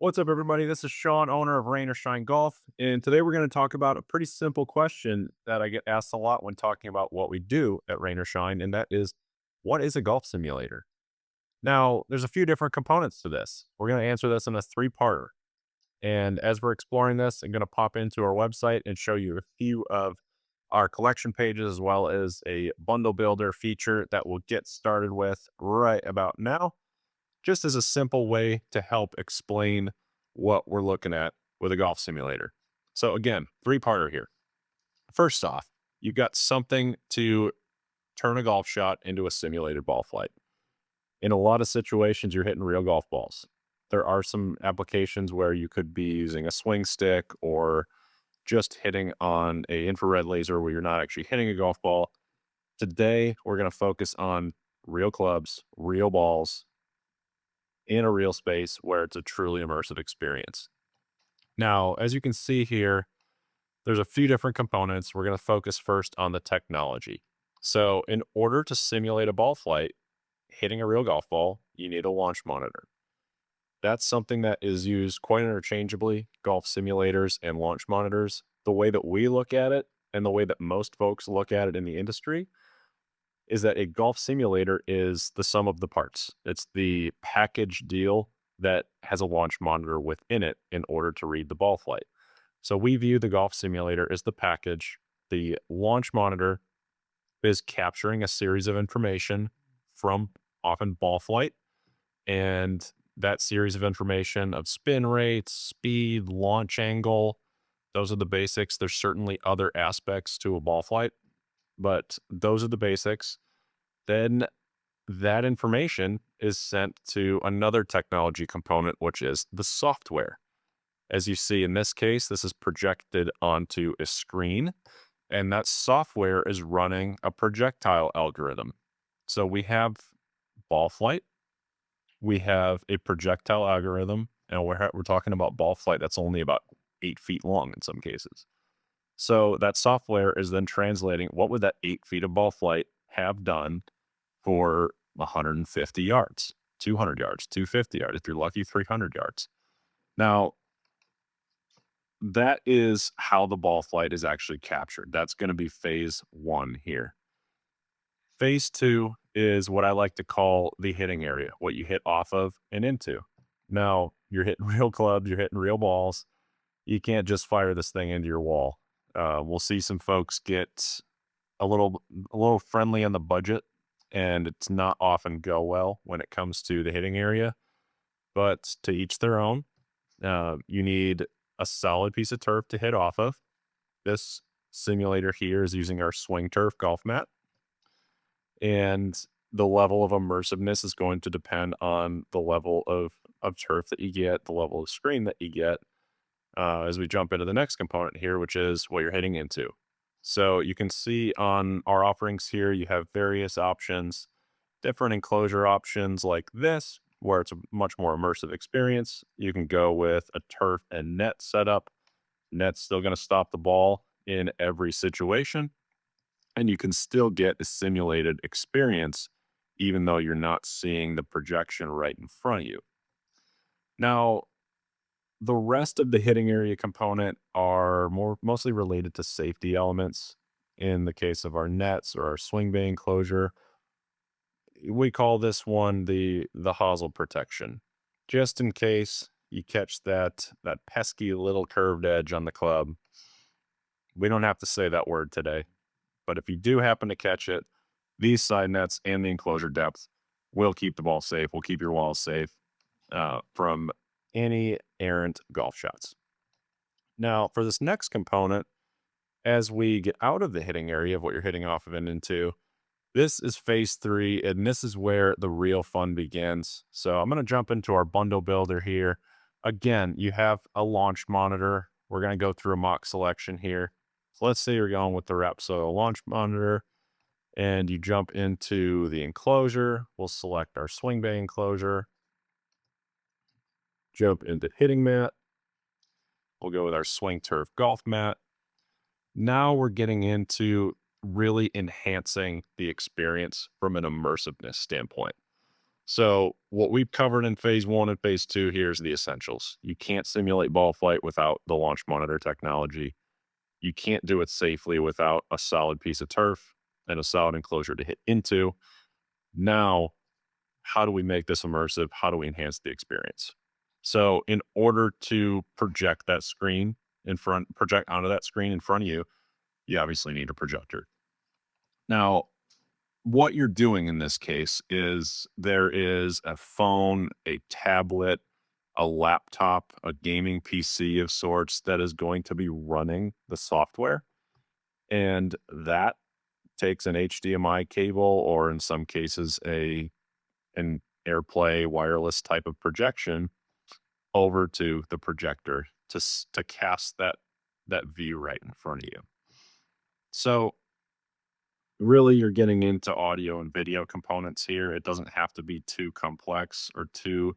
What's up, everybody? This is Sean, owner of Rain or Shine Golf. And today we're going to talk about a pretty simple question that I get asked a lot when talking about what we do at Rain or Shine. And that is, what is a golf simulator? Now, there's a few different components to this. We're going to answer this in a three-parter. And as we're exploring this, I'm going to pop into our website and show you a few of our collection pages, as well as a bundle builder feature that we'll get started with right about now, just as a simple way to help explain what we're looking at with a golf simulator. So again, three-parter here. First off, you've got something to turn a golf shot into a simulated ball flight. In a lot of situations, you're hitting real golf balls. There are some applications where you could be using a swing stick or just hitting on a infrared laser where you're not actually hitting a golf ball. Today, we're going to focus on real clubs, real balls, in a real space where it's a truly immersive experience. Now, as you can see here, there's a few different components. We're going to focus first on the technology. So, in order to simulate a ball flight, hitting a real golf ball, you need a launch monitor. That's something that is used quite interchangeably, golf simulators and launch monitors. The way that we look at it and the way that most folks look at it in the industry is that a golf simulator is the sum of the parts. It's the package deal that has a launch monitor within it in order to read the ball flight. So we view the golf simulator as the package. The launch monitor is capturing a series of information from often ball flight, and that series of information of spin rates, speed, launch angle, those are the basics. There's certainly other aspects to a ball flight, but those are the basics. Then that information is sent to another technology component, which is the software. As you see in this case, this is projected onto a screen, and that software is running a projectile algorithm. So we have ball flight, we have a projectile algorithm, and we're talking about ball flight that's only about 8 feet long in some cases. So that software is then translating what would that 8 feet of ball flight have done for 150 yards, 200 yards, 250 yards, if you're lucky, 300 yards. Now, that is how the ball flight is actually captured. That's going to be phase one here. Phase two is what I like to call the hitting area, what you hit off of and into. Now, you're hitting real clubs, you're hitting real balls. You can't just fire this thing into your wall. We'll see some folks get a little friendly on the budget, and it's not often go well when it comes to the hitting area. But to each their own. You need a solid piece of turf to hit off of. This simulator here is using our swing turf golf mat, and the level of immersiveness is going to depend on the level of turf that you get, the level of screen that you get. As we jump into the next component here, which is what you're hitting into. So you can see on our offerings here, you have various options, different enclosure options like this, where it's a much more immersive experience. You can go with a turf and net setup. Net's still going to stop the ball in every situation, and you can still get a simulated experience, even though you're not seeing the projection right in front of you. Now, the rest of the hitting area component are mostly related to safety elements. In the case of our nets or our swing bay enclosure, we call this one the hosel protection, just in case you catch that pesky little curved edge on the club. We don't have to say that word today, but if you do happen to catch it, these side nets and the enclosure depth will keep the ball safe. Will keep your walls safe from any errant golf shots. Now, for this next component, as we get out of the hitting area of what you're hitting off of and into, this is phase three, and this is where the real fun begins. So I'm going to jump into our bundle builder here. Again, you have a launch monitor. We're going to go through a mock selection here. So let's say you're going with the Rapsoil launch monitor, and you jump into the enclosure. We'll select our swing bay enclosure, jump into hitting mat. We'll go with our swing turf golf mat. Now we're getting into really enhancing the experience from an immersiveness standpoint. So what we've covered in phase one and phase two here is the essentials. You can't simulate ball flight without the launch monitor technology. You can't do it safely without a solid piece of turf and a solid enclosure to hit into. Now, how do we make this immersive? How do we enhance the experience? So, in order to project that screen project onto that screen in front of you, you obviously need a projector. Now, what you're doing in this case is there is a phone, a tablet, a laptop, a gaming PC of sorts that is going to be running the software. And that takes an HDMI cable or in some cases an AirPlay wireless type of projection over to the projector to cast that view right in front of you. So really you're getting into audio and video components here. It doesn't have to be too complex or too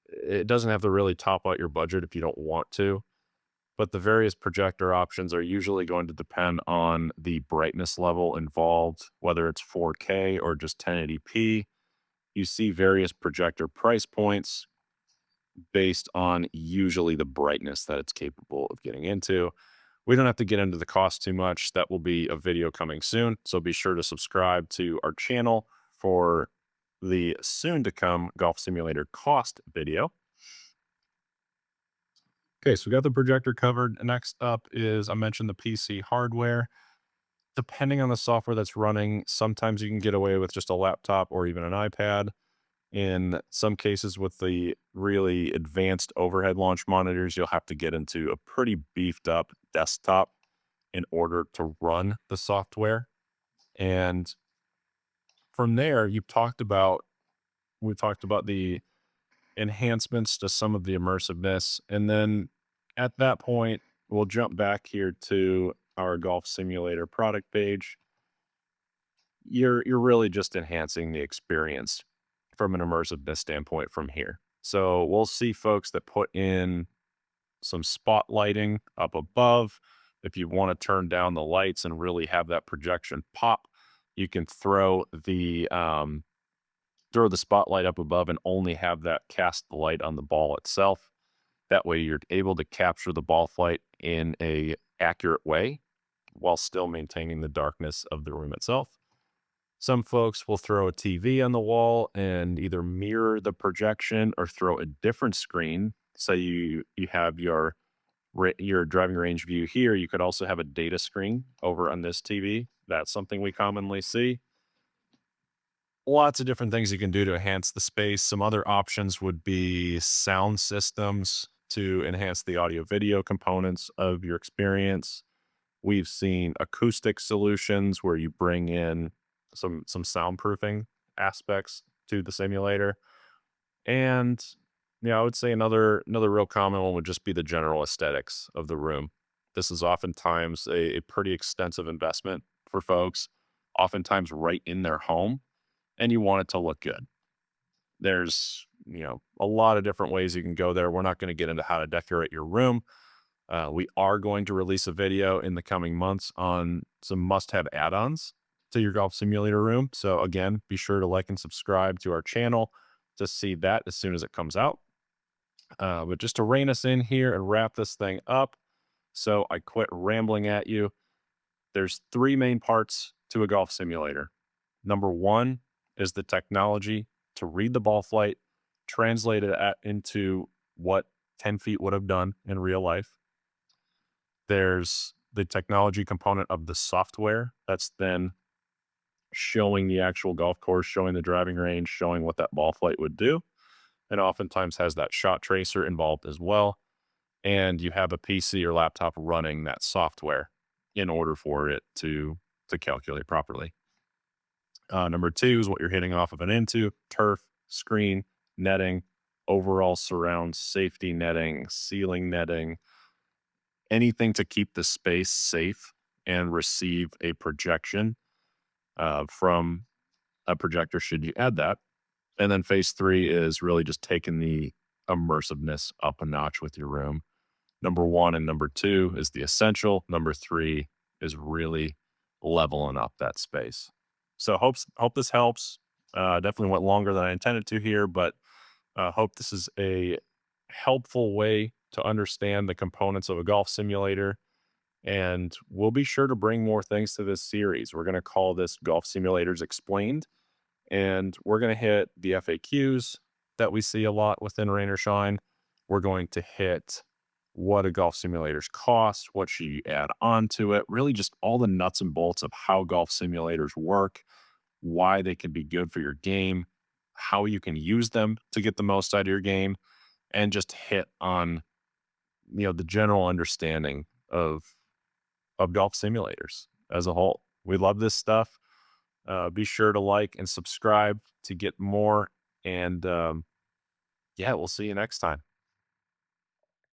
it doesn't have to really top out your budget if you don't want to. But the various projector options are usually going to depend on the brightness level involved, whether it's 4K or just 1080p. You see various projector price points based on usually the brightness that it's capable of getting into. We don't have to get into the cost too much. That will be a video coming soon. So be sure to subscribe to our channel for the soon to come golf simulator cost video. Okay, so we got the projector covered. Next up is I mentioned the PC hardware. Depending on the software that's running, sometimes you can get away with just a laptop or even an iPad. In some cases, with the really advanced overhead launch monitors, you'll have to get into a pretty beefed up desktop in order to run the software. And from there, we talked about the enhancements to some of the immersiveness. And then at that point, we'll jump back here to our golf simulator product page. You're really just enhancing the experience from an immersiveness standpoint from here. So we'll see folks that put in some spotlighting up above. If you want to turn down the lights and really have that projection pop, you can throw the spotlight up above and only have that cast the light on the ball itself. That way you're able to capture the ball flight in a accurate way while still maintaining the darkness of the room itself. Some folks will throw a TV on the wall and either mirror the projection or throw a different screen. So you have your driving range view here. You could also have a data screen over on this TV. That's something we commonly see. Lots of different things you can do to enhance the space. Some other options would be sound systems to enhance the audio video components of your experience. We've seen acoustic solutions where you bring in some soundproofing aspects to the simulator. And yeah, I would say another real common one would just be the general aesthetics of the room. This is oftentimes a pretty extensive investment for folks, oftentimes right in their home, and you want it to look good. There's, a lot of different ways you can go there. We're not going to get into how to decorate your room. We are going to release a video in the coming months on some must-have add-ons to your golf simulator room. So again, be sure to like and subscribe to our channel to see that as soon as it comes out. But just to rein us in here and wrap this thing up, so I quit rambling at you. There's three main parts to a golf simulator. Number one is the technology to read the ball flight, translate it into what 10 feet would have done in real life. There's the technology component of the software that's then showing the actual golf course, showing the driving range, showing what that ball flight would do. And oftentimes has that shot tracer involved as well. And you have a PC or laptop running that software in order for it to calculate properly. Number two is what you're hitting off of and into turf, screen, netting, overall surround safety netting, ceiling netting, anything to keep the space safe and receive a projection from a projector should you add that. And then phase three is really just taking the immersiveness up a notch with your room. Number one and number two is the essential. Number three is really leveling up that space. So hope this helps. Definitely went longer than I intended to here, but hope this is a helpful way to understand the components of a golf simulator. And we'll be sure to bring more things to this series. We're going to call this Golf Simulators Explained, and we're going to hit the FAQs that we see a lot within Rain or Shine. We're going to hit what a golf simulator's cost, what should you add onto it, really just all the nuts and bolts of how golf simulators work, why they can be good for your game, how you can use them to get the most out of your game, and just hit on the general understanding of golf simulators as a whole. We love this stuff. Be sure to like and subscribe to get more. And yeah, we'll see you next time.